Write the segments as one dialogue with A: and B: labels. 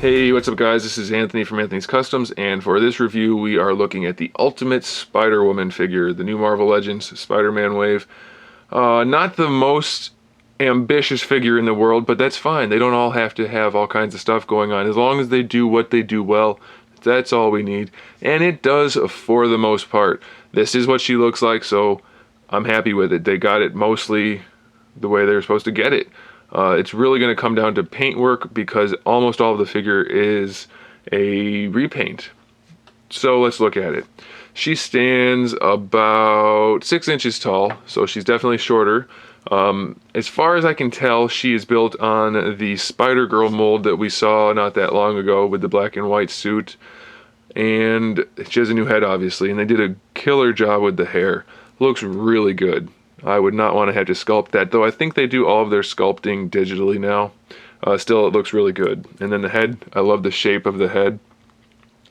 A: Hey, what's up guys? This is Anthony from Anthony's Customs, and for this review we are looking at the Ultimate Spider-Woman figure, the new Marvel Legends Spider-Man wave. Not the most ambitious figure in the world, but that's fine. They don't all have to have all kinds of stuff going on. As long as they do what they do well, that's all we need. And it does for the most part. This is what she looks like, so I'm happy with it. They got it mostly the way they're supposed to get it. It's really going to come down to paintwork because almost all of the figure is a repaint. So let's look at it. She stands about 6 inches tall, so she's definitely shorter. As far as I can tell, she is built on the Spider-Girl mold that we saw not that long ago with the black and white suit. And she has a new head, obviously, and they did a killer job with the hair. Looks really good. I would not want to have to sculpt that, though I think they do all of their sculpting digitally now. Still, it looks really good. And then the head, I love the shape of the head.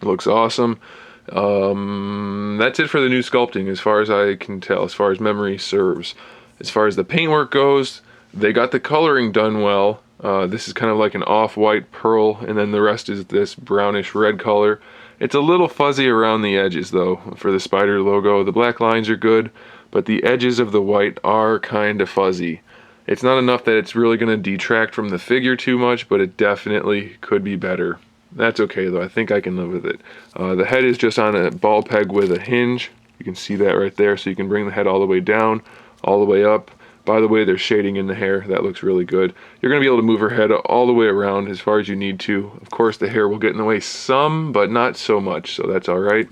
A: It looks awesome. That's it for the new sculpting as far as I can tell, as far as memory serves. As far as the paintwork goes, they got the coloring done well. This is kind of like an off-white pearl, and then the rest is this brownish red color. It's a little fuzzy around the edges, though, for the spider logo. The black lines are good, but the edges of the white are kind of fuzzy. It's not enough that it's really going to detract from the figure too much, but it definitely could be better. That's okay, though. I think I can live with it. The head is just on a ball peg with a hinge. You can see that right there, so you can bring the head all the way down, all the way up. By the way, there's shading in the hair. That looks really good. You're going to be able to move her head all the way around as far as you need to. Of course, the hair will get in the way some, but not so much, so that's all right.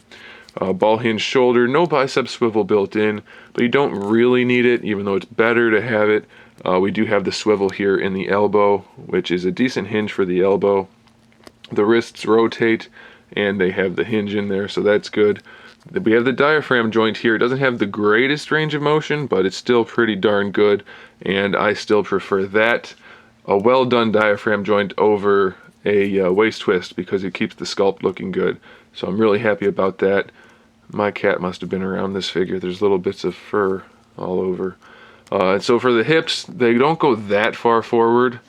A: Ball hinge shoulder, no bicep swivel built in, but you don't really need it, even though it's better to have it. We do have the swivel here in the elbow, which is a decent hinge for the elbow. The wrists rotate, and they have the hinge in there, so that's good. We have the diaphragm joint here. It doesn't have the greatest range of motion, but it's still pretty darn good, and I still prefer that. A well done diaphragm joint over a waist twist because it keeps the sculpt looking good. So I'm really happy about that. My cat must have been around this figure. There's little bits of fur all over. And so for the hips, they don't go that far forward,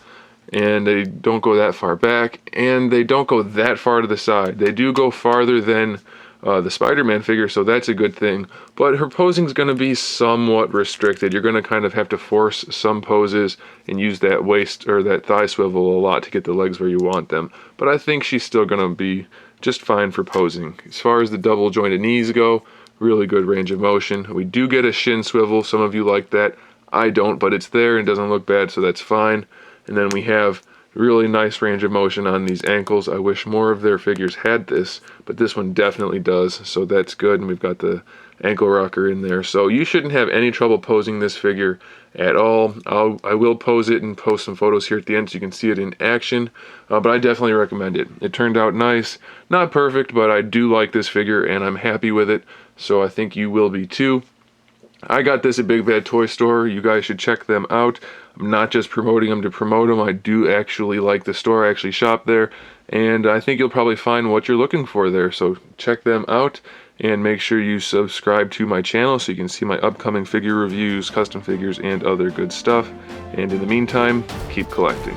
A: and they don't go that far back, and they don't go that far to the side. They do go farther than the Spider-Man figure, so that's a good thing. But her posing is going to be somewhat restricted. You're going to kind of have to force some poses and use that waist or that thigh swivel a lot to get the legs where you want them. But I think she's still going to be just fine for posing. As far as the double jointed knees go, really good range of motion. We do get a shin swivel. Some of you like that. I don't, but it's there and doesn't look bad, so that's fine. And then we have really nice range of motion on these ankles. I wish more of their figures had this, but this one definitely does, so that's good. And we've got the ankle rocker in there, so you shouldn't have any trouble posing this figure at all. I will pose it and post some photos here at the end so you can see it in action, but I definitely recommend it. It turned out nice. Not perfect, but I do like this figure and I'm happy with it, so I think you will be too. I got this at Big Bad Toy Store. You guys should check them out. I'm not just promoting them to promote them. I do actually like the store. I actually shop there, and I think you'll probably find what you're looking for there. So check them out, and make sure you subscribe to my channel so you can see my upcoming figure reviews, custom figures, and other good stuff. And in the meantime, keep collecting.